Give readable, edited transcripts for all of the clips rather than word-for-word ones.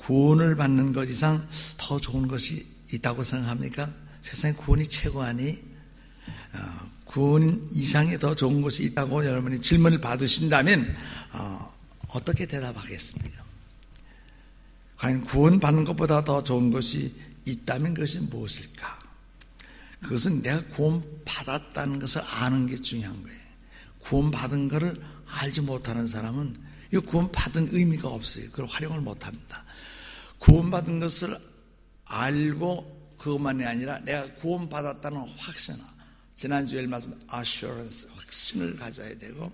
구원을 받는 것 이상 더 좋은 것이 있다고 생각합니까? 세상에 구원이 최고 아니? 구원 이상의 더 좋은 것이 있다고 여러분이 질문을 받으신다면 어떻게 대답하겠습니까? 과연 구원 받는 것보다 더 좋은 것이 있다면 그것이 무엇일까? 그것은 내가 구원 받았다는 것을 아는 게 중요한 거예요. 구원 받은 것을 알지 못하는 사람은 이 구원 받은 의미가 없어요. 그걸 활용을 못합니다. 구원 받은 것을 알고 그것만이 아니라 내가 구원 받았다는 확신, 지난주에 말씀 assurance, 확신을 가져야 되고,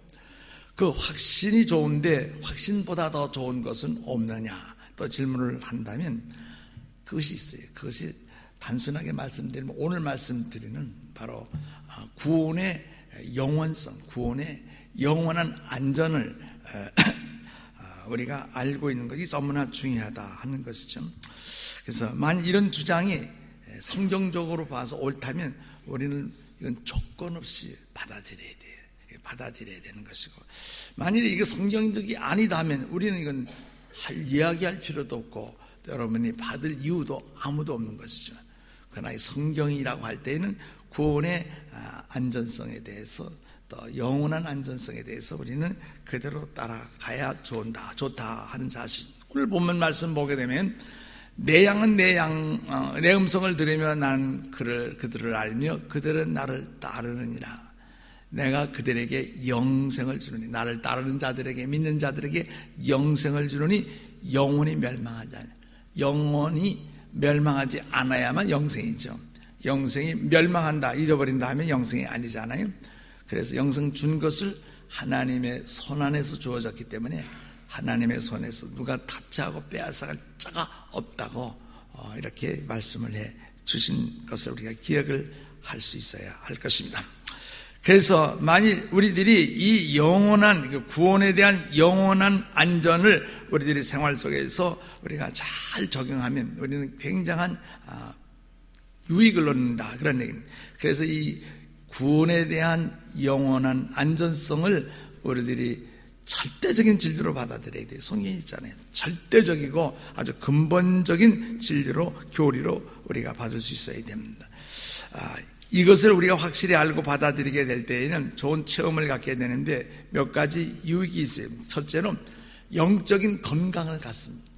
그 확신이 좋은데 확신보다 더 좋은 것은 없느냐 또 질문을 한다면 그것이 있어요. 그것이 단순하게 말씀드리면 오늘 말씀드리는 바로 구원의 영원성, 구원의 영원한 안전을 우리가 알고 있는 것이 너무나 중요하다 하는 것이죠. 그래서 만약 이런 주장이 성경적으로 봐서 옳다면 우리는 이건 조건 없이 받아들여야 돼요. 받아들여야 되는 것이고, 만일에 이게 성경적이 아니다면 우리는 이건 이야기할 필요도 없고 여러분이 받을 이유도 아무도 없는 것이죠. 그러나 성경이라고 할 때에는 구원의 안전성에 대해서 또 영원한 안전성에 대해서 우리는 그대로 따라가야 좋다 하는 사실. 오늘 본문 말씀 보게 되면 내 양은 내 음성을 들으며 나는 그들을 알며 그들은 나를 따르느니라. 내가 그들에게 영생을 주느니, 나를 따르는 자들에게, 믿는 자들에게 영생을 주느니 영원히 멸망하지 않아요. 영원히 멸망하지 않아야만 영생이죠. 영생이 멸망한다, 잊어버린다 하면 영생이 아니잖아요. 그래서 영생 준 것을 하나님의 손 안에서 주어졌기 때문에 하나님의 손에서 누가 타치하고 빼앗아갈 자가 없다고 이렇게 말씀을 해 주신 것을 우리가 기억을 할 수 있어야 할 것입니다. 그래서 만일 우리들이 이 영원한 구원에 대한 영원한 안전을 우리들이 생활 속에서 우리가 잘 적용하면 우리는 굉장한 유익을 얻는다, 그런 얘기입니다. 그래서 이 구원에 대한 영원한 안전성을 우리들이 절대적인 진리로 받아들여야 돼요. 성경이 있잖아요. 절대적이고 아주 근본적인 진리로, 교리로 우리가 받을 수 있어야 됩니다. 이것을 우리가 확실히 알고 받아들이게 될 때에는 좋은 체험을 갖게 되는데 몇 가지 유익이 있어요. 첫째는 영적인 건강을 갖습니다.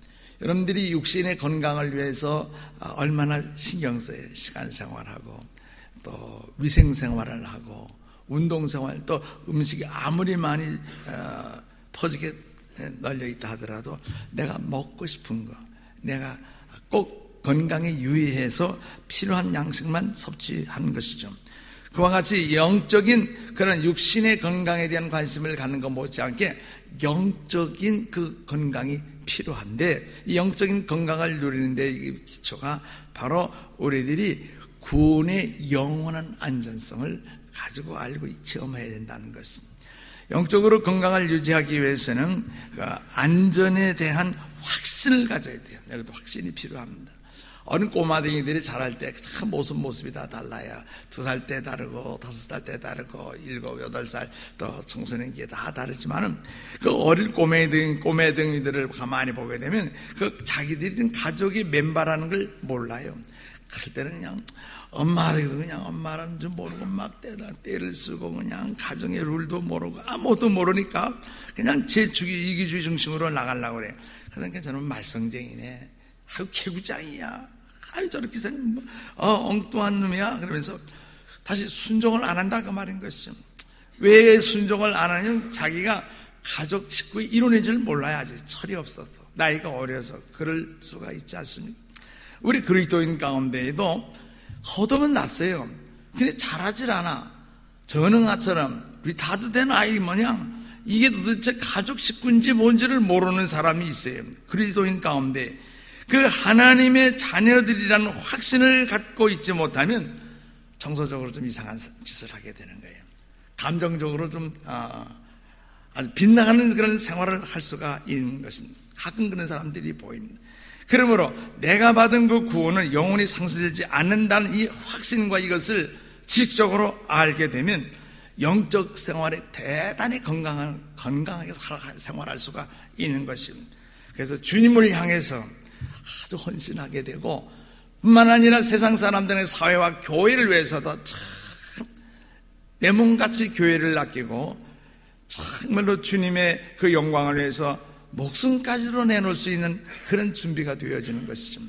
여러분들이 육신의 건강을 위해서 얼마나 신경 써요. 시간 생활하고 또 위생 생활을 하고 운동 생활, 또 음식이 아무리 많이 퍼지게 널려 있다 하더라도 내가 먹고 싶은 거, 내가 꼭 건강에 유의해서 필요한 양식만 섭취하는 것이죠. 그와 같이 영적인 그런 육신의 건강에 대한 관심을 갖는 것 못지않게 영적인 그 건강이 필요한데, 이 영적인 건강을 누리는 데 이 기초가 바로 우리들이 구원의 영원한 안전성을 가지고 알고 체험해야 된다는 것입니다. 영적으로 건강을 유지하기 위해서는 그 안전에 대한 확신을 가져야 돼요. 여기도 확신이 필요합니다. 어린 꼬마댕이들이 자랄 때 참 모습이 다 달라요. 2살 때 다르고 5살 때 다르고 7, 8살 또 청소년기에 다 다르지만은 그 어린 꼬매댕이들을 가만히 보게 되면 그 자기들이 지금 가족의 멤버라는 걸 몰라요. 그럴 때는 그냥 엄마라는 줄 모르고 막 때를 쓰고 그냥 가정의 룰도 모르고 아무것도 모르니까 그냥 제 이기주의 중심으로 나가려고 그래. 그러니까 저는 말썽쟁이네. 아유, 개구장이야. 아유, 저렇게 생긴 엉뚱한 놈이야. 그러면서 다시 순종을 안 한다, 그 말인 것이죠. 왜 순종을 안 하냐면 자기가 가족 식구의 일원인 줄 몰라요. 아직 철이 없어서, 나이가 어려서 그럴 수가 있지 않습니까? 우리 그리스도인 가운데에도 거듭은 났어요. 근데 잘하질 않아. 전응아처럼 리타드 된 아이 모양, 이게 도대체 가족 식구인지 뭔지를 모르는 사람이 있어요. 그리스도인 가운데 그 하나님의 자녀들이라는 확신을 갖고 있지 못하면 정서적으로 좀 이상한 짓을 하게 되는 거예요. 감정적으로 좀 아주 빗나가는 그런 생활을 할 수가 있는 것입니다. 가끔 그런 사람들이 보입니다. 그러므로 내가 받은 그 구원은 영원히 상실되지 않는다는 이 확신과 이것을 지식적으로 알게 되면 영적 생활에 대단히 건강하게 생활할 수가 있는 것입니다. 그래서 주님을 향해서 아주 헌신하게 되고, 뿐만 아니라 세상 사람들의 사회와 교회를 위해서도 참 내 몸같이 교회를 아끼고 정말로 주님의 그 영광을 위해서 목숨까지도 내놓을 수 있는 그런 준비가 되어지는 것이죠.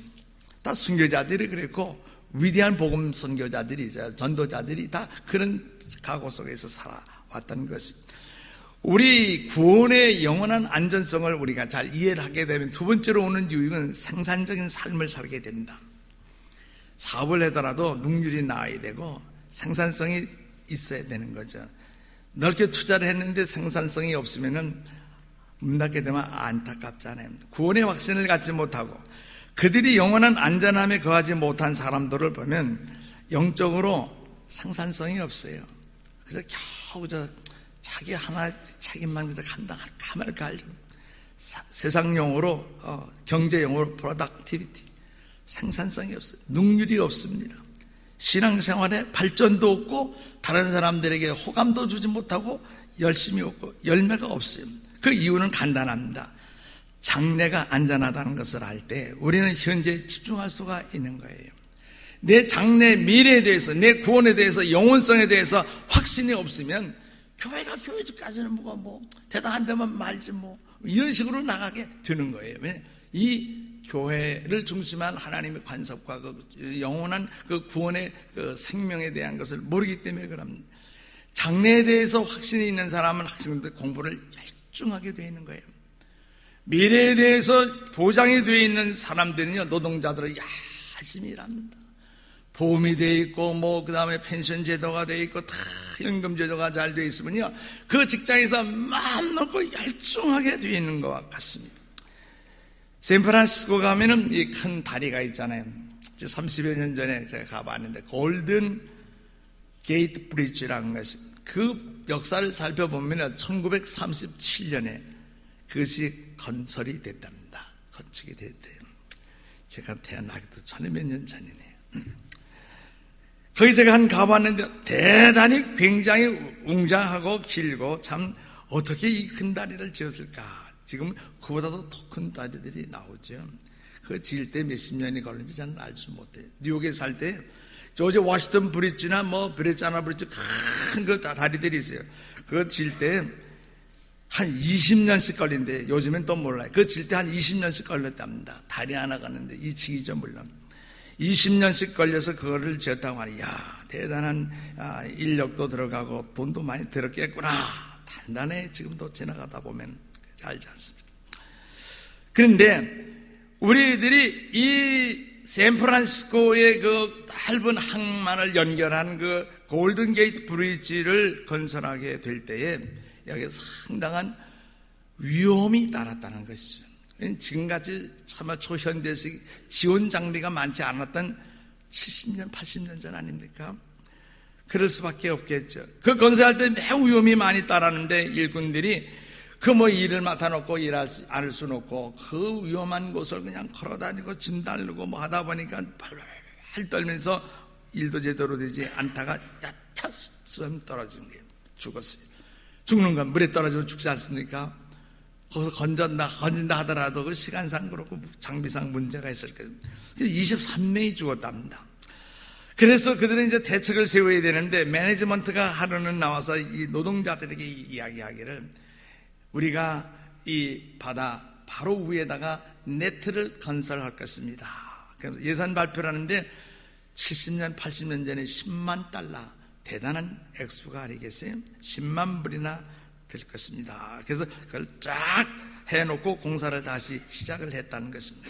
다 순교자들이 그랬고, 위대한 복음 선교자들이, 전도자들이 다 그런 각오 속에서 살아왔다는 것입니다. 우리 구원의 영원한 안전성을 우리가 잘 이해를 하게 되면 두 번째로 오는 유익은 생산적인 삶을 살게 됩니다. 사업을 하더라도 능률이 나와야 되고 생산성이 있어야 되는 거죠. 넓게 투자를 했는데 생산성이 없으면은 문 닫게 되면 안타깝잖아요. 구원의 확신을 갖지 못하고 그들이 영원한 안전함에 거하지 못한 사람들을 보면 영적으로 생산성이 없어요. 그래서 겨우 자기 하나 책임만 감당할까 할까. 세상 용어로 경제 용어로 productivity, 생산성이 없어요. 능률이 없습니다. 신앙생활에 발전도 없고 다른 사람들에게 호감도 주지 못하고 열심히 없고 열매가 없어요. 그 이유는 간단합니다. 장래가 안전하다는 것을 알 때 우리는 현재에 집중할 수가 있는 거예요. 내 장래 미래에 대해서, 내 구원에 대해서, 영원성에 대해서 확신이 없으면 교회가 교회까지는 뭐 대단한 데만 말지 뭐 이런 식으로 나가게 되는 거예요. 이 교회를 중심한 하나님의 관섭과 그 영원한 그 구원의 그 생명에 대한 것을 모르기 때문에 그럽니다. 장래에 대해서 확신이 있는 사람은 학생들 공부를 열중하게 되어 있는 거예요. 미래에 대해서 보장이 되어 있는 사람들은요, 노동자들은 열심히 일합니다. 보험이 되어 있고 그 다음에 펜션 제도가 되어 있고 다 연금 제도가 잘 되어 있으면요, 그 직장에서 마음 놓고 열중하게 되어 있는 것 같습니다. 샌프란시스코 가면은 이 큰 다리가 있잖아요. 30여 년 전에 제가 가봤는데 골든 게이트 브리지라는 것이, 그 역사를 살펴보면 1937년에 그것이 건설이 됐답니다. 건축이 됐대요. 제가 태어나기도 전에 몇 년 전이네요. 거기 제가 가봤는데 대단히 굉장히 웅장하고 길고, 참 어떻게 이 큰 다리를 지었을까. 지금 그보다도 더 큰 다리들이 나오죠. 그거 지을 때 몇십 년이 걸린지 저는 알지 못해요. 뉴욕에 살 때 조지 워싱턴 브리지나 브레자나 브리지 큰 그 다리들이 있어요. 그거 지을 때 한 20년씩 걸린대. 요즘엔 또 몰라요. 그거 지을 때 한 20년씩 걸렸답니다. 다리 하나 가는데 2층이죠 물론. 20년씩 걸려서 그거를 지었다고 하니, 야, 대단한 인력도 들어가고 돈도 많이 들었겠구나. 단단해. 지금도 지나가다 보면 알지 않습니까? 그런데 우리들이 이 샌프란시스코의 그 넓은 항만을 연결한 그 골든 게이트 브리지를 건설하게 될 때에 여기에 상당한 위험이 따랐다는 것이죠. 지금같이 차마 초현대식 지원 장비가 많지 않았던 70년, 80년 전 아닙니까? 그럴 수밖에 없겠죠. 그 건설할 때 매우 위험이 많이 따랐는데 일꾼들이 일을 맡아놓고 일하지 않을 수는 없고 그 위험한 곳을 그냥 걸어다니고 짐 달르고 하다 보니까 팔팔 떨면서 일도 제대로 되지 않다가 야차 수염 떨어진 거예요. 죽었어요. 죽는 건 물에 떨어지면 죽지 않습니까? 거기서 건진다 하더라도 그 시간상 그렇고 장비상 문제가 있을 거예요. 23명이 죽었답니다. 그래서 그들은 이제 대책을 세워야 되는데 매니지먼트가 하루는 나와서 이 노동자들에게 이야기하기를, 우리가 이 바다 바로 위에다가 네트를 건설할 것입니다. 그래서 예산 발표를 하는데 70년, 80년 전에 10만 달러, 대단한 액수가 아니겠어요? 10만 불이나 될 것입니다. 그래서 그걸 쫙 해놓고 공사를 다시 시작을 했다는 것입니다.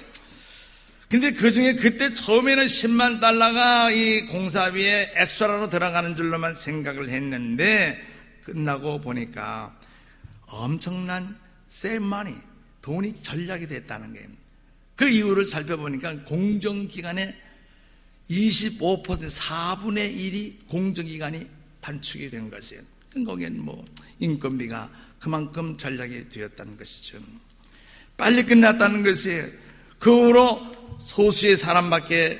근데 그 중에 그때 처음에는 10만 달러가 이 공사비에 엑스트라로 들어가는 줄로만 생각을 했는데 끝나고 보니까 엄청난 save money, 돈이 전략이 됐다는 거예요. 그 이유를 살펴보니까 공정기간에 25%, 4분의 1이 공정기간이 단축이 된 것이에요. 거기엔 인건비가 그만큼 전략이 되었다는 것이죠. 빨리 끝났다는 것이에요. 그 후로 소수의 사람밖에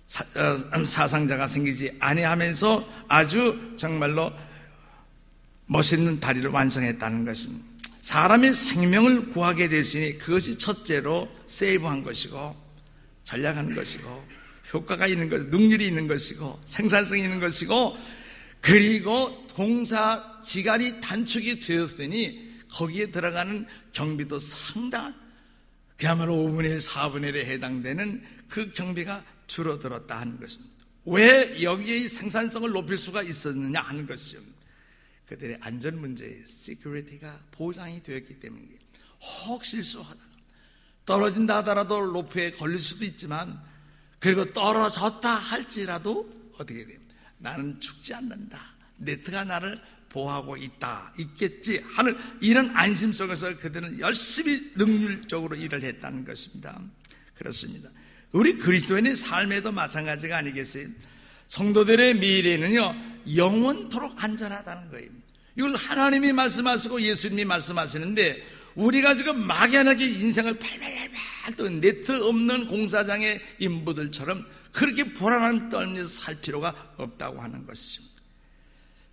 사상자가 생기지 아니하면서 아주 정말로 멋있는 다리를 완성했다는 것입니다. 사람의 생명을 구하게 되시니 그것이 첫째로 세이브한 것이고, 전략하는 것이고 효과가 있는 것, 능률이 있는 것이고 생산성이 있는 것이고 그리고 공사 기간이 단축이 되었으니 거기에 들어가는 경비도 상당한 그야말로 5분의 1, 4분의 1에 해당되는 그 경비가 줄어들었다 하는 것입니다. 왜 여기에 생산성을 높일 수가 있었느냐 하는 것이죠. 그들의 안전 문제의 시큐리티가 보장이 되었기 때문에 혹 실수하다가 떨어진다 하더라도 로프에 걸릴 수도 있지만 그리고 떨어졌다 할지라도 어떻게 돼요? 나는 죽지 않는다. 네트가 나를 보호하고 있겠지 하는 이런 안심 속에서 그들은 열심히 능률적으로 일을 했다는 것입니다. 그렇습니다. 우리 그리스도인의 삶에도 마찬가지가 아니겠어요? 성도들의 미래는요 영원토록 안전하다는 거예요. 이걸 하나님이 말씀하시고 예수님이 말씀하시는데 우리가 지금 막연하게 인생을 발발발발 또 네트 없는 공사장의 인부들처럼 그렇게 불안한 떨면서 살 필요가 없다고 하는 것이죠.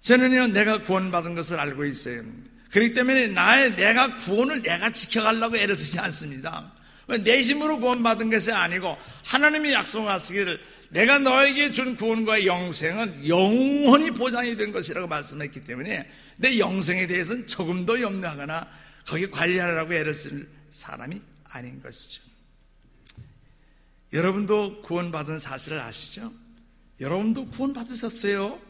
저는요 내가 구원받은 것을 알고 있어요. 그렇기 때문에 내가 구원을 내가 지켜가려고 애를 쓰지 않습니다. 내 힘으로 구원받은 것이 아니고 하나님이 약속하시기를 내가 너에게 준 구원과 영생은 영원히 보장이 된 것이라고 말씀했기 때문에 내 영생에 대해서는 조금도 염려하거나 거기에 관리하라고 애를 쓸 사람이 아닌 것이죠. 여러분도 구원받은 사실을 아시죠? 여러분도 구원받으셨어요?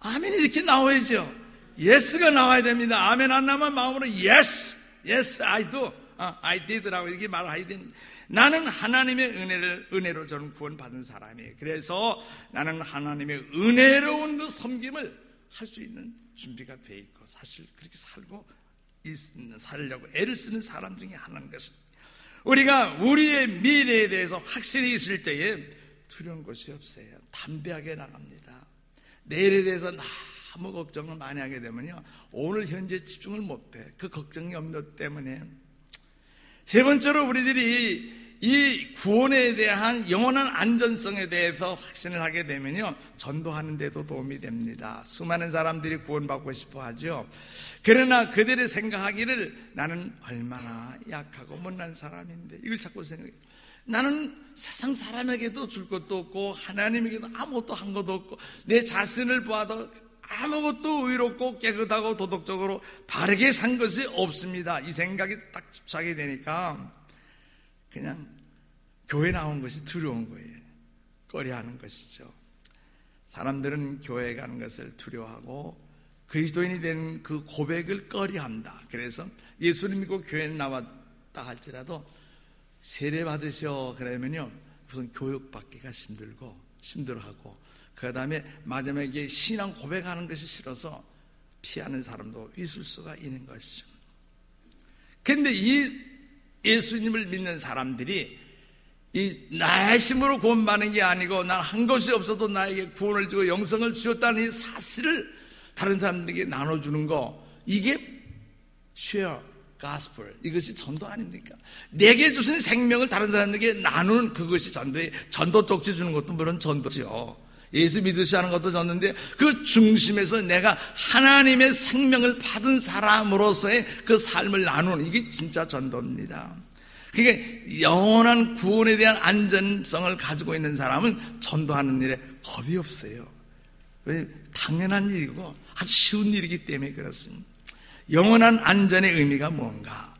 아멘 이렇게 나와야죠. 예스가 나와야 됩니다. 아멘 안 나면 마음으로 yes I do, I did라고 이렇게 말해야 됩니다. 나는 하나님의 은혜로 저는 구원받은 사람이에요. 그래서 나는 하나님의 은혜로운 그 섬김을 할 수 있는 준비가 돼 있고 사실 그렇게 살려고 애를 쓰는 사람 중에 하나인 것입니다. 우리가 우리의 미래에 대해서 확신이 있을 때에 두려운 것이 없어요. 담대하게 나갑니다. 내일에 대해서 너무 걱정을 많이 하게 되면요 오늘 현재 집중을 못해. 그 걱정 염려 때문에. 세 번째로 우리들이 이 구원에 대한 영원한 안전성에 대해서 확신을 하게 되면요 전도하는 데도 도움이 됩니다. 수많은 사람들이 구원받고 싶어 하죠. 그러나 그들이 생각하기를 나는 얼마나 약하고 못난 사람인데 이걸 자꾸 생각해요. 나는 세상 사람에게도 줄 것도 없고 하나님에게도 아무것도 한 것도 없고 내 자신을 봐도 아무것도 의롭고 깨끗하고 도덕적으로 바르게 산 것이 없습니다. 이 생각이 딱 집착이 되니까 그냥 교회 나온 것이 두려운 거예요. 꺼려하는 것이죠. 사람들은 교회 가는 것을 두려워하고 그리스도인이 된 그 고백을 꺼려한다. 그래서 예수님 믿고 교회에 나왔다 할지라도 세례 받으셔 그러면요 무슨 교육받기가 힘들어하고 그 다음에 마지막에 신앙 고백하는 것이 싫어서 피하는 사람도 있을 수가 있는 것이죠. 그런데 이 예수님을 믿는 사람들이 나의 힘으로 구원받는 게 아니고 난 한 것이 없어도 나에게 구원을 주고 영생을 주었다는 이 사실을 다른 사람들에게 나눠주는 거 이게 share gospel 이것이 전도 아닙니까? 내게 주신 생명을 다른 사람들에게 나누는 그것이 전도예요. 전도 쪽지 주는 것도 물론 전도죠. 예수 믿으시 하는 것도 전도인데 그 중심에서 내가 하나님의 생명을 받은 사람으로서의 그 삶을 나누는 이게 진짜 전도입니다. 그러니까 영원한 구원에 대한 안전성을 가지고 있는 사람은 전도하는 일에 겁이 없어요. 왜? 당연한 일이고 아주 쉬운 일이기 때문에 그렇습니다. 영원한 안전의 의미가 뭔가?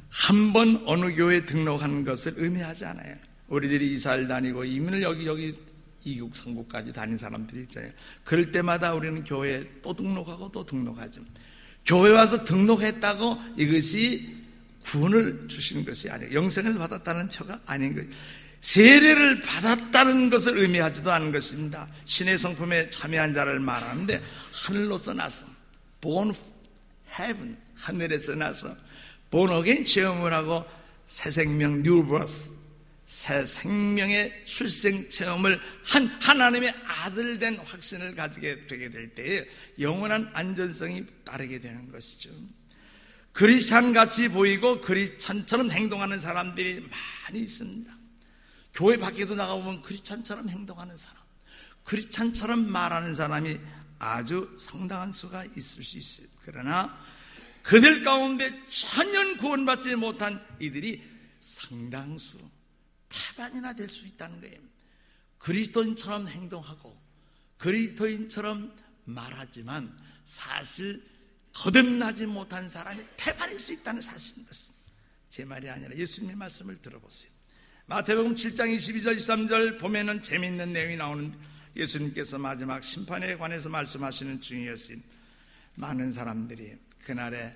한 번 어느 교회에 등록하는 것을 의미하지 않아요. 우리들이 이사를 다니고 이민을 여기 이국 삼국까지 다닌 사람들이 있잖아요. 그럴 때마다 우리는 교회에 또 등록하고 또 등록하죠. 교회 와서 등록했다고 이것이 구원을 주시는 것이 아니에요. 영생을 받았다는 표가 아닌 거예요. 세례를 받았다는 것을 의미하지도 않은 것입니다. 신의 성품에 참여한 자를 말하는데 하늘로서 나서 born heaven 하늘에서 나서 born again 체험을 하고 새 생명 new birth 새 생명의 출생 체험을 한 하나님의 아들 된 확신을 가지게 되게 될 때에 영원한 안전성이 따르게 되는 것이죠. 크리스찬같이 보이고 크리스찬처럼 행동하는 사람들이 많이 있습니다. 교회 밖에도 나가보면 크리스찬처럼 행동하는 사람, 크리스찬처럼 말하는 사람이 아주 상당한 수가 있을 수 있어요. 그러나 그들 가운데 천년 구원받지 못한 이들이 상당수, 태반이나 될 수 있다는 거예요. 그리스도인처럼 행동하고 그리스도인처럼 말하지만 사실 거듭나지 못한 사람이 태반일 수 있다는 사실인 것입니다. 제 말이 아니라 예수님의 말씀을 들어보세요. 마태복음 7장 22절 23절 보면은 재미있는 내용이 나오는데, 예수님께서 마지막 심판에 관해서 말씀하시는 중이었으니 많은 사람들이 그날에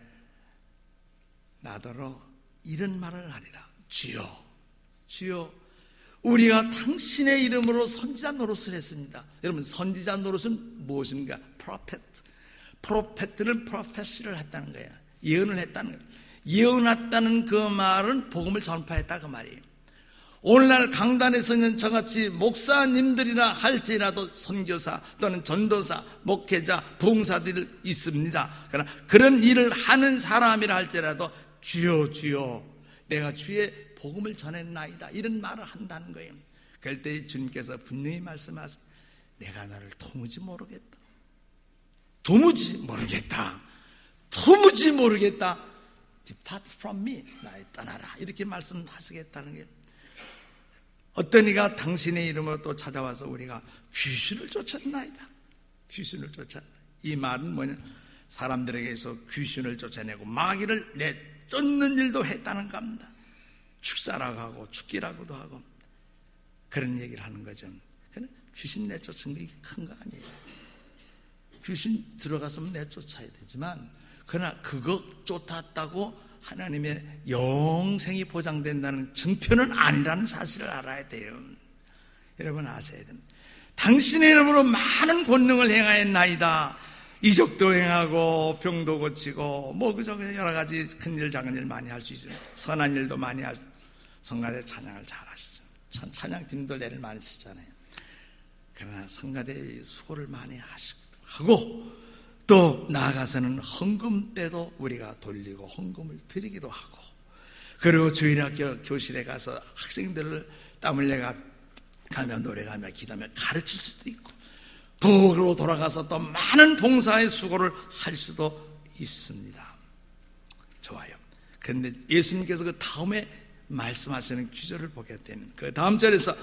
나더러 이런 말을 하리라. 주여, 주여, 우리가 당신의 이름으로 선지자 노릇을 했습니다. 여러분, 선지자 노릇은 무엇입니까? 프로페트는 프로페시를 했다는 거예요. 예언을 했다는 거예요. 예언했다는 그 말은 복음을 전파했다 그 말이에요. 오늘날 강단에서 있는 저같이 목사님들이라 할지라도 선교사 또는 전도사, 목회자, 부흥사들이 있습니다. 그러나 그런 일을 하는 사람이라 할지라도 주여 주여 내가 주의 복음을 전했나이다 이런 말을 한다는 거예요. 그럴 때 주님께서 분명히 말씀하세요. 내가 너를 도무지 모르겠다. 도무지 모르겠다. 도무지 모르겠다. Depart from me. 나에 떠나라. 이렇게 말씀하시겠다는 거예요. 어떤 이가 당신의 이름으로 또 찾아와서 우리가 귀신을 쫓았나이다. 귀신을 쫓았나. 이 말은 뭐냐? 사람들에게서 귀신을 쫓아내고 마귀를 내쫓는 일도 했다는 겁니다. 축사라고 하고 죽기라고도 하고 그런 얘기를 하는 거죠. 그런데 귀신 내쫓은 게 큰 거 아니에요. 귀신 들어갔으면 내쫓아야 되지만 그러나 그거 쫓았다고 하나님의 영생이 보장된다는 증표는 아니라는 사실을 알아야 돼요. 여러분 아셔야 됩니다. 당신의 이름으로 많은 권능을 행하였나이다. 이적도 행하고 병도 고치고 뭐 그저 여러 가지 큰일 작은 일 많이 할 수 있어요. 선한 일도 많이 하시고 성가대 찬양을 잘 하시죠. 찬양팀들 애를 많이 쓰잖아요. 그러나 성가대 수고를 많이 하고 또 나아가서는 헌금 때도 우리가 돌리고 헌금을 드리기도 하고 그리고 주일학교 교실에 가서 학생들을 땀 흘려 가며 노래가며 기도하며 가르칠 수도 있고 부로 돌아가서 또 많은 봉사의 수고를 할 수도 있습니다. 좋아요. 그런데 예수님께서 그 다음에 말씀하시는 구절을 보게 되면 그 다음 절에서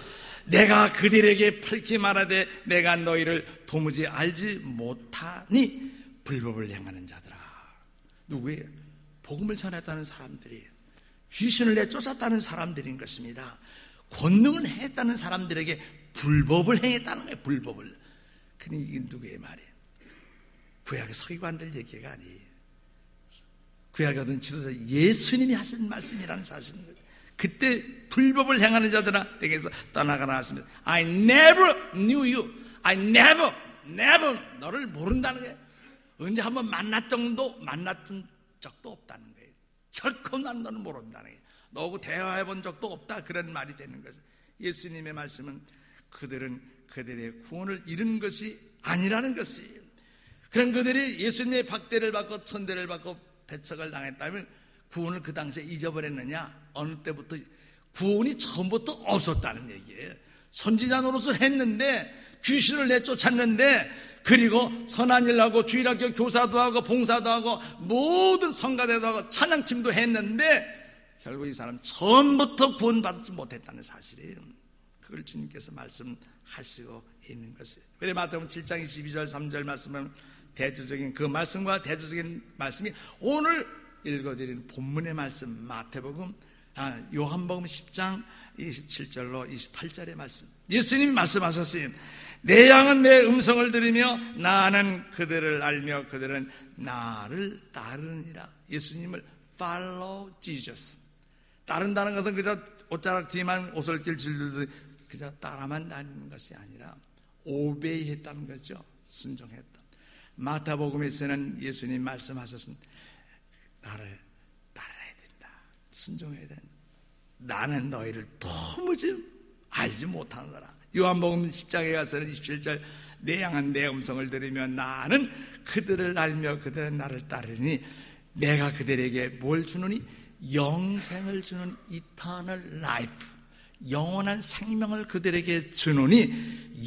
내가 그들에게 밝히 말하되 내가 너희를 도무지 알지 못하니 불법을 행하는 자들아. 누구예요? 복음을 전했다는 사람들이 귀신을 내쫓았다는 사람들인 것입니다. 권능을 행했다는 사람들에게 불법을 행했다는 거예요. 불법을. 그러니 이게 누구의 말이에요? 구약의 서기관들 얘기가 아니에요. 구약의 어떤 지도자 예수님이 하신 말씀이라는 사실입니다. 그때 불법을 행하는 자들아 내게서 떠나가라 하시면서 I never knew you. I never 너를 모른다는 거예요. 언제 한번 만났던 적도 없다는 거예요. 절코 난 너를 모른다는 거예요. 너하고 대화해 본 적도 없다. 그런 말이 되는 것은 예수님의 말씀은 그들은 그들의 구원을 잃은 것이 아니라는 것이에요. 그런 그들이 예수님의 박대를 받고 천대를 받고 배척을 당했다면 구원을 그 당시에 잊어버렸느냐? 어느 때부터 구원이 처음부터 없었다는 얘기예요. 선지자 노릇을 했는데 귀신을 내쫓았는데 그리고 선한 일 하고 주일학교 교사도 하고 봉사도 하고 모든 성가대도 하고 찬양팀도 했는데 결국 이 사람 처음부터 구원받지 못했다는 사실이에요. 그걸 주님께서 말씀하시고 있는 것이에요. 그래 마태복음 7장 22절 3절 말씀은 대조적인 그 말씀과 대조적인 말씀이 오늘 읽어드리는 본문의 말씀 마태복음 요한복음 10장 27절로 28절의 말씀. 예수님이 말씀하셨어요. 내 양은 내 음성을 들으며 나는 그들을 알며 그들은 나를 따르니라. 예수님을 follow Jesus. 따른다는 것은 그저 옷자락 뒤만 오솔길 질르듯 그저 따라만 다니는 것이 아니라 obey 했다는 거죠. 순종했다. 마태복음에서는 예수님 말씀하셨습니다. 나를 따라야 된다. 순종해야 된다. 나는 너희를 도무지 알지 못하노라. 요한복음 10장에 가서는 27절 내 양은 내 음성을 들으며 나는 그들을 알며 그들은 나를 따르니 내가 그들에게 뭘 주느니 영생을 주는 eternal life, 영원한 생명을 그들에게 주느니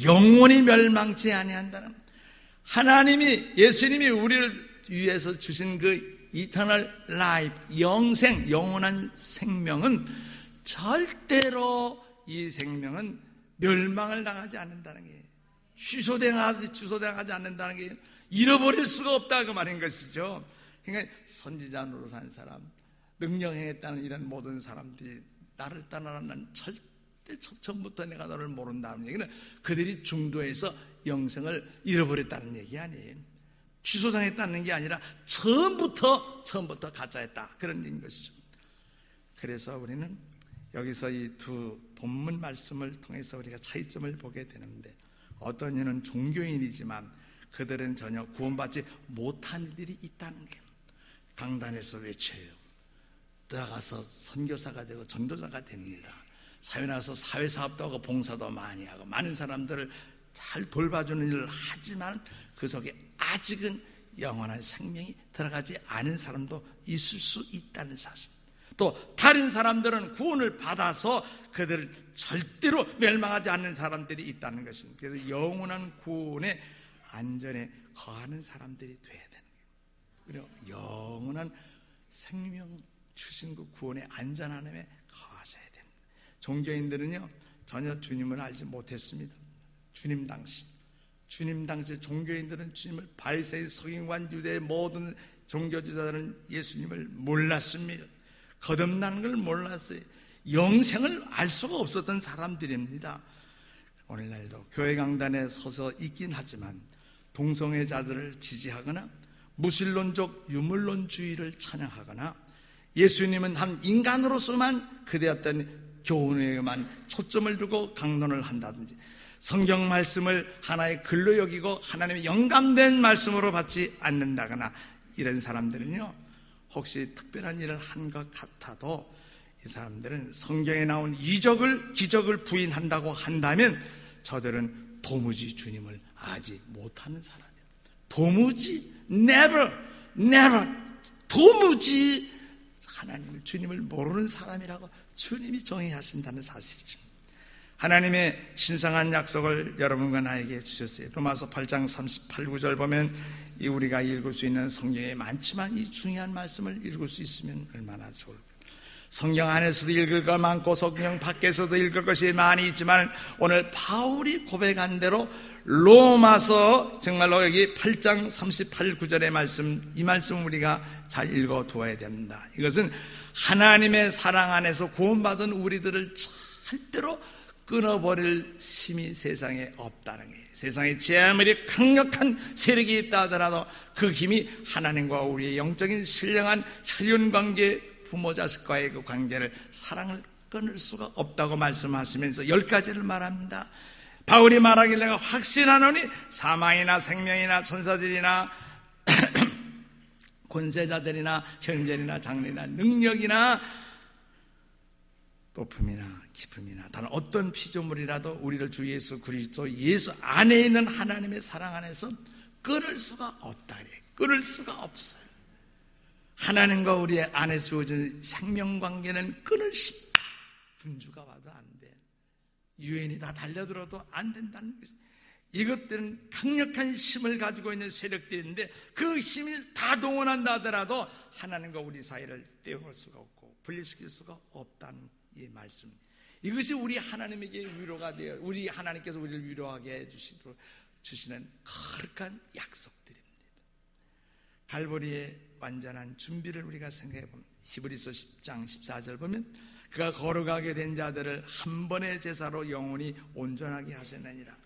영원히 멸망치 아니한다는 하나님이 예수님이 우리를 위해서 주신 그 eternal life, 영생, 영원한 생명은 절대로 이 생명은 멸망을 당하지 않는다는 게, 취소당하지 않는다는 게, 잃어버릴 수가 없다 그 말인 것이죠. 그러니까 선지자 노릇한 사람, 능력 행했다는 이런 모든 사람들이 나를 떠나는 절대 처음부터 내가 너를 모른다는 얘기는 그들이 중도에서 영생을 잃어버렸다는 얘기 아니에요. 취소당했다는 게 아니라 처음부터 가짜였다, 그런 얘기인 것이죠. 그래서 우리는 여기서 이 두 본문 말씀을 통해서 우리가 차이점을 보게 되는데, 어떤 이는 종교인이지만 그들은 전혀 구원받지 못한 이들이 있다는 거예요. 강단에서 외쳐요. 들어가서 선교사가 되고 전도자가 됩니다. 사회 나가서 사회사업도 하고 봉사도 많이 하고 많은 사람들을 잘 돌봐주는 일을 하지만 그 속에 아직은 영원한 생명이 들어가지 않은 사람도 있을 수 있다는 사실. 또 다른 사람들은 구원을 받아서 그들을 절대로 멸망하지 않는 사람들이 있다는 것입니다. 그래서 영원한 구원의 안전에 거하는 사람들이 돼야 되는 거예요. 그리고 영원한 생명 주신 그 구원의 안전함에 거하셔야 됩니다. 종교인들은요 전혀 주님을 알지 못했습니다. 주님 당시 종교인들은 주님을, 바리새인, 서기관, 유대의 모든 종교지자들은 예수님을 몰랐습니다. 거듭나는 걸 몰랐어요. 영생을 알 수가 없었던 사람들입니다. 오늘날도 교회 강단에 서서 있긴 하지만 동성애자들을 지지하거나 무신론적 유물론주의를 찬양하거나 예수님은 한 인간으로서만 그대였던 교훈에만 초점을 두고 강론을 한다든지, 성경 말씀을 하나의 글로 여기고 하나님의 영감된 말씀으로 받지 않는다거나, 이런 사람들은요 혹시 특별한 일을 한 것 같아도 이 사람들은 성경에 나온 기적을 부인한다고 한다면 저들은 도무지 주님을 알지 못하는 사람이에요. 도무지 never 도무지 하나님을, 주님을 모르는 사람이라고 주님이 정의하신다는 사실이죠. 하나님의 신성한 약속을 여러분과 나에게 주셨어요. 로마서 8장 38, 9절 보면 우리가 읽을 수 있는 성경에 많지만 이 중요한 말씀을 읽을 수 있으면 얼마나 좋을까요? 성경 안에서도 읽을 것 많고 성경 밖에서도 읽을 것이 많이 있지만 오늘 바울이 고백한 대로 로마서 정말로 여기 8장 38, 9절의 말씀, 이 말씀 우리가 잘 읽어 두어야 됩니다. 이것은 하나님의 사랑 안에서 구원받은 우리들을 절대로 끊어버릴 힘이 세상에 없다는 거예요. 세상에 아무리 강력한 세력이 있다 하더라도 그 힘이 하나님과 우리의 영적인 신령한 혈연관계, 부모 자식과의 그 관계를, 사랑을 끊을 수가 없다고 말씀하시면서 10가지를 말합니다. 바울이 말하길 내가 확신하노니 사망이나 생명이나 천사들이나 권세자들이나 현재나 장래나 능력이나 높음이나 깊음이나 다른 어떤 피조물이라도 우리를 주 예수 그리스도 예수 안에 있는 하나님의 사랑 안에서 끊을 수가 없다. 끊을 수가 없어요. 하나님과 우리 안에 주어진 생명관계는 끊을 수 없다. 군주가 와도 안 돼. 유엔이 다 달려들어도 안 된다는 것이죠. 이것들은 강력한 힘을 가지고 있는 세력들인데 그 힘이 다 동원한다 하더라도 하나님과 우리 사이를 떼어놓을 수가 없고 분리시킬 수가 없다는 이 말씀. 이것이 우리 하나님에게 위로가 되어 우리 하나님께서 우리를 위로하게 주시는 거룩한 약속들입니다. 갈보리의 완전한 준비를 우리가 생각해 보면 히브리서 10장 14절 보면 그가 거룩하게 된 자들을 한 번의 제사로 영원히 온전하게 하셨느니라.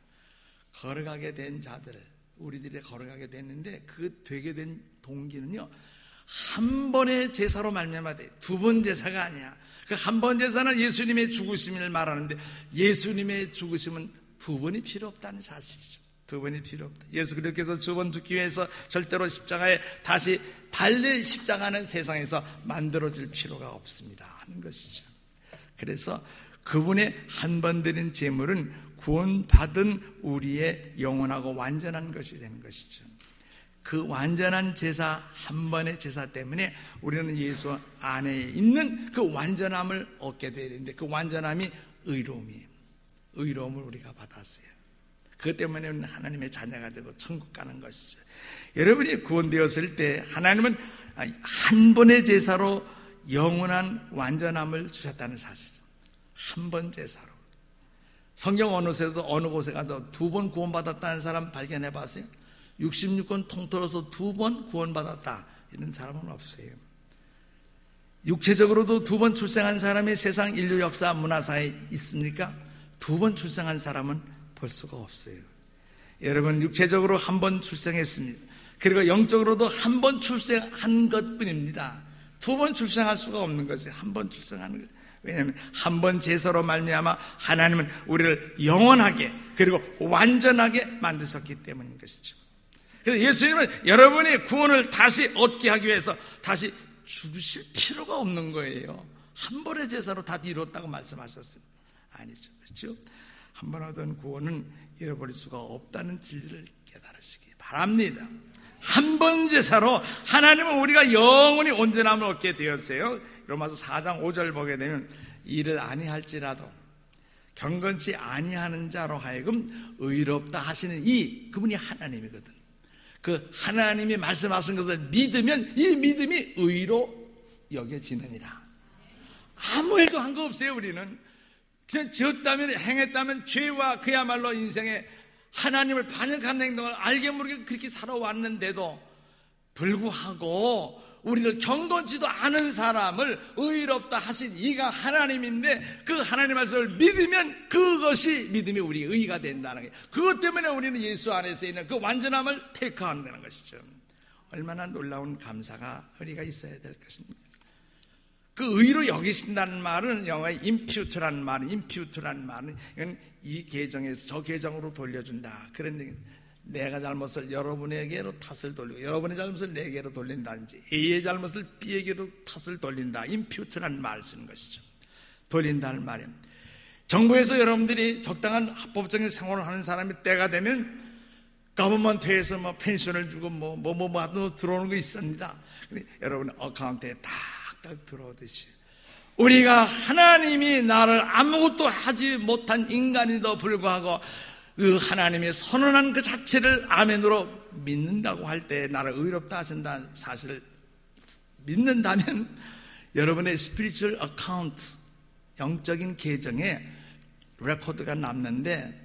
거룩하게 된 자들을, 우리들이 거룩하게 됐는데 그 되게 된 동기는요 한 번의 제사로 말미암아 돼. 두 번 제사가 아니야. 그 한 번 제사는 예수님의 죽으심을 말하는데 예수님의 죽으심은 두 번이 필요 없다는 사실이죠. 두 번이 필요 없다. 예수 그리스도께서 두 번 죽기 위해서 절대로 십자가에 다시 달릴 십자가는 세상에서 만들어질 필요가 없습니다 하는 것이죠. 그래서 그분의 한 번 드린 제물은 구원받은 우리의 영원하고 완전한 것이 되는 것이죠. 그 완전한 제사, 한 번의 제사 때문에 우리는 예수 안에 있는 그 완전함을 얻게 되어야 되는데 그 완전함이 의로움이에요. 의로움을 우리가 받았어요. 그것 때문에 하나님의 자녀가 되고 천국 가는 것이죠. 여러분이 구원되었을 때 하나님은 한 번의 제사로 영원한 완전함을 주셨다는 사실이죠. 한 번 제사로. 성경 어느 곳에 가도 2번 구원받았다는 사람 발견해 봤어요? 66권 통틀어서 2번 구원받았다 이런 사람은 없어요. 육체적으로도 2번 출생한 사람이 세상 인류 역사 문화사에 있습니까? 2번 출생한 사람은 볼 수가 없어요. 여러분, 육체적으로 1번 출생했습니다. 그리고 영적으로도 1번 출생한 것뿐입니다. 2번 출생할 수가 없는 것이에요. 1번 출생하는 거예요. 왜냐하면 1번 제사로 말미암아 하나님은 우리를 영원하게 그리고 완전하게 만드셨기 때문인 것이죠. 그래서 예수님은 여러분의 구원을 다시 얻게 하기 위해서 다시 죽으실 필요가 없는 거예요. 한 번의 제사로 다 이뤘다고 말씀하셨습니다. 아니죠. 그렇죠? 한 번 얻은 구원은 잃어버릴 수가 없다는 진리를 깨달으시기 바랍니다. 한 번 제사로 하나님은 우리가 영원히 온전함을 얻게 되었어요. 로마서 4장 5절 보게 되면 이를 아니할지라도 경건치 아니하는 자로 하여금 의롭다 하시는 그분이 하나님이거든. 그 하나님이 말씀하신 것을 믿으면 이 믿음이 의로 여겨지느니라. 아무 일도 한 거 없어요. 우리는 그냥 지었다면 행했다면 죄와 그야말로 인생에 하나님을 반역하는 행동을 알게 모르게 그렇게 살아왔는데도 불구하고 우리를 경건치도 않은 사람을 의롭다 하신 이가 하나님인데 그 하나님 말씀을 믿으면 그것이 믿음이 우리의 의가 된다는 거예요. 그것 때문에 우리는 예수 안에서 있는 그 완전함을 테이크한다는 것이죠. 얼마나 놀라운 감사가 우리가 있어야 될 것입니다. 그 의로 여기신다는 말은 영어의 impute라는 말은 이건 이 계정에서 저 계정으로 돌려준다. 그런 얘기. 내가 잘못을 여러분에게로 탓을 돌리고 여러분의 잘못을 내게로 돌린다든지 A의 잘못을 B에게로 탓을 돌린다. impute라는 말을 쓰는 것이죠. 돌린다는 말이에요. 정부에서 여러분들이 적당한 합법적인 생활을 하는 사람이 때가 되면 거버먼트에서 펜션을 주고 들어오는 거 있습니다. 여러분 어카운트에 딱 들어오듯이 우리가 하나님이 나를 아무것도 하지 못한 인간에도 불구하고 그 하나님의 선언한 그 자체를 아멘으로 믿는다고 할 때 나를 의롭다 하신다는 사실을 믿는다면 여러분의 스피리추얼 어카운트 영적인 계정에 레코드가 남는데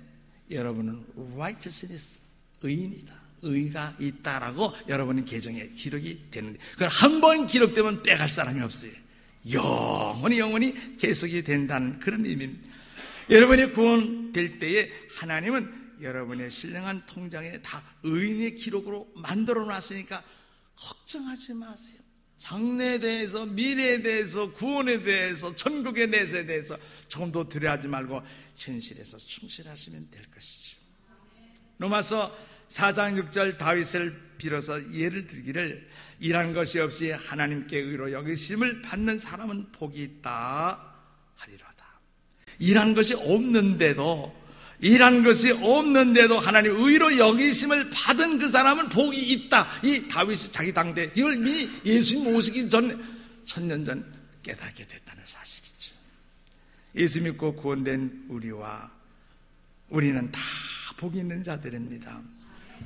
여러분은 righteousness 의인이다. 의가 있다라고 여러분의 계정에 기록이 되는데 그걸 한 번 기록되면 빼갈 사람이 없어요. 영원히 계속이 된다는 그런 의미입니다. 여러분이 구원될 때에 하나님은 여러분의 신령한 통장에 다 의인의 기록으로 만들어 놨으니까 걱정하지 마세요. 장래에 대해서, 미래에 대해서, 구원에 대해서, 천국에 대해서 조금도 두려워하지 말고 현실에서 충실하시면 될 것이죠. 로마서 4장 6절 다윗을 빌어서 예를 들기를 일한 것이 없이 하나님께 의로 여기심을 받는 사람은 복이 있다 하리로다. 일한 것이 없는데도 하나님 의로 여기심을 받은 그 사람은 복이 있다. 이 다윗이 자기 당대 이걸 이미 예수님 오시기 전 1000년 전 깨닫게 됐다는 사실이죠. 예수 믿고 구원된 우리는 다 복이 있는 자들입니다.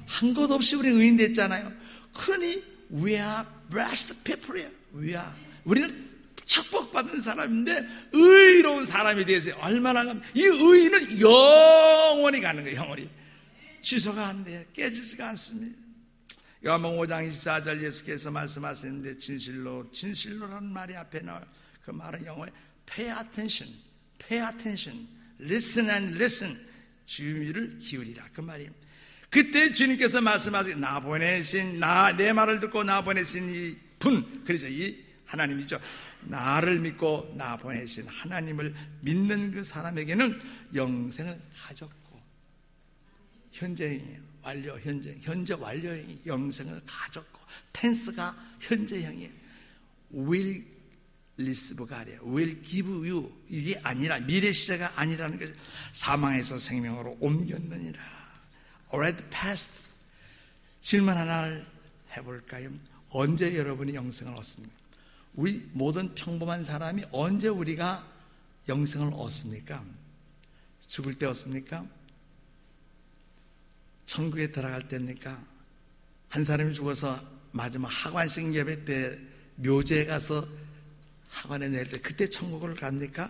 한 것 없이 우리 의인 됐잖아요. 그러니 we are blessed people이에요. 우리는 축복받은 사람인데 의로운 사람이 되어서 얼마나 이 의는 영원히 가는 거예요. 영원히 취소가 안 돼요. 깨지지가 않습니다. 요한복음 5장 24절 예수께서 말씀하시는데 진실로라는 말이 앞에 나와요. 그 말은 영어에 pay attention, listen and listen, 주의를 기울이라 그 말이에요. 그때 주님께서 말씀하시기 나 보내신 내 말을 듣고 나 보내신 이 분, 그래서 이 하나님이죠. 나를 믿고 나 보내신 하나님을 믿는 그 사람에게는 영생을 가졌고 현재형이에요. 현재 완료형이 영생을 가졌고 텐스가 현재형이에요. will receive가 아니에요. will give you 이게 아니라 미래 시제가 아니라는 것이 사망에서 생명으로 옮겼느니라. already passed. 질문 하나를 해볼까요? 언제 여러분이 영생을 얻습니까? 우리 모든 평범한 사람이 언제 우리가 영생을 얻습니까? 죽을 때 얻습니까? 천국에 들어갈 때입니까? 한 사람이 죽어서 마지막 하관식 예배 때 묘지에 가서 하관에 내릴 때 그때 천국을 갑니까?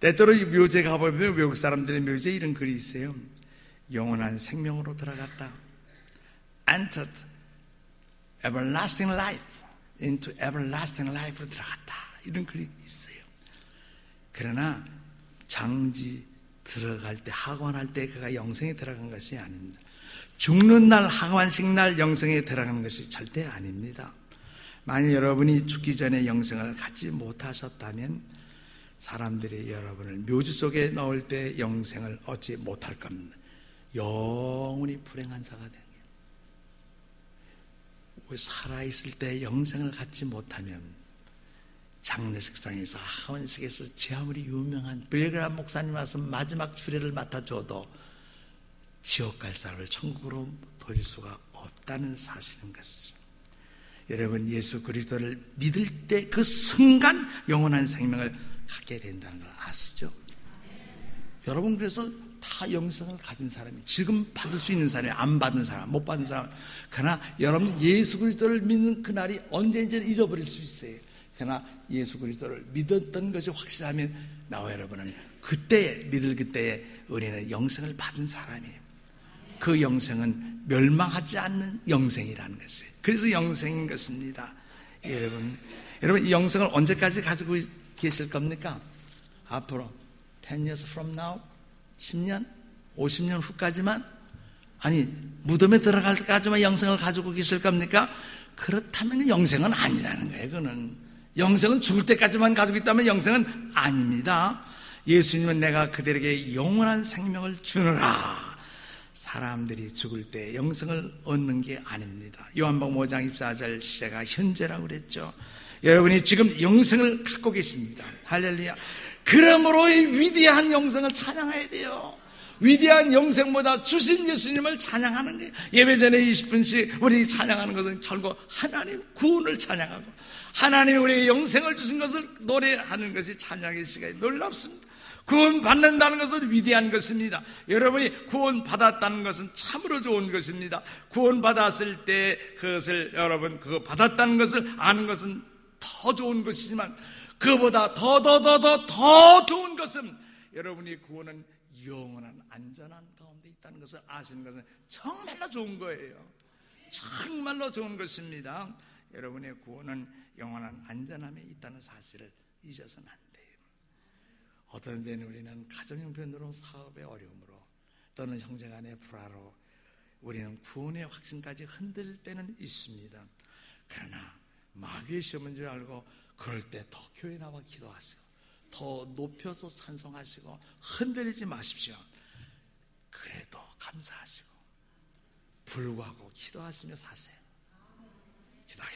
때때로 묘지에 가보면 외국 사람들의 묘지에 이런 글이 있어요. 영원한 생명으로 들어갔다. Entered everlasting life. Into everlasting life로 들어갔다. 이런 글이 있어요. 그러나 장지 들어갈 때, 하관할 때 그가 영생에 들어간 것이 아닙니다. 죽는 날, 하관식 날 영생에 들어가는 것이 절대 아닙니다. 만약 여러분이 죽기 전에 영생을 갖지 못하셨다면 사람들이 여러분을 묘지 속에 넣을 때 영생을 얻지 못할 겁니다. 영원히 불행한 자가 되는 거예요. 살아있을 때 영생을 갖지 못하면 장례식상에서, 하원식에서 제 아무리 유명한 빌그람 목사님 와서 마지막 주례를 맡아줘도 지옥 갈 사람을 천국으로 돌릴 수가 없다는 사실인 것이죠. 여러분, 예수 그리스도를 믿을 때 그 순간 영원한 생명을 갖게 된다는 걸 아시죠? 여러분, 그래서 다 영생을 가진 사람이, 지금 받을 수 있는 사람이, 안 받은 사람, 못 받은 사람, 그러나 여러분 예수 그리스도를 믿는 그날이 언제인지는 잊어버릴 수 있어요. 그러나 예수 그리스도를 믿었던 것이 확실하면 나와 여러분은 그때에, 믿을 그때에 우리는 영생을 받은 사람이에요. 그 영생은 멸망하지 않는 영생이라는 것이에요. 그래서 영생인 것입니다. 여러분 이 영생을 언제까지 가지고 계실 겁니까? 앞으로 10 years from now, 10년, 50년 후까지만, 아니 무덤에 들어갈 때까지만 영생을 가지고 계실 겁니까? 그렇다면 영생은 아니라는 거예요. 그거는 영생은 죽을 때까지만 가지고 있다면 영생은 아닙니다. 예수님은 내가 그들에게 영원한 생명을 주느라, 사람들이 죽을 때 영생을 얻는 게 아닙니다. 요한복음 5장 24절 시제가 현재라고 그랬죠. 여러분이 지금 영생을 갖고 계십니다. 할렐루야. 그러므로 이 위대한 영생을 찬양해야 돼요. 위대한 영생보다 주신 예수님을 찬양하는 게, 예배 전에 20분씩 우리 찬양하는 것은 결국 하나님 구원을 찬양하고 하나님이 우리에게 영생을 주신 것을 노래하는 것이 찬양의 시간이 놀랍습니다. 구원 받는다는 것은 위대한 것입니다. 여러분이 구원 받았다는 것은 참으로 좋은 것입니다. 구원 받았을 때 그것을, 여러분 그거 받았다는 것을 아는 것은 더 좋은 것이지만, 그보다 더 좋은 것은 여러분이 구원은 영원한 안전한 가운데 있다는 것을 아시는 것은 정말로 좋은 거예요. 정말로 좋은 것입니다. 여러분의 구원은 영원한 안전함에 있다는 사실을 잊어서는 안 돼요. 어떤 때는 우리는 가정 형편으로, 사업의 어려움으로, 또는 형제간의 불화로 우리는 구원의 확신까지 흔들 때는 있습니다. 그러나 마귀의 시험인 줄 알고 그럴 때 더 교회 나와 기도하시고 더 높여서 찬송하시고 흔들리지 마십시오. 그래도 감사하시고 불구하고 기도하시며 사세요. 기도하세요.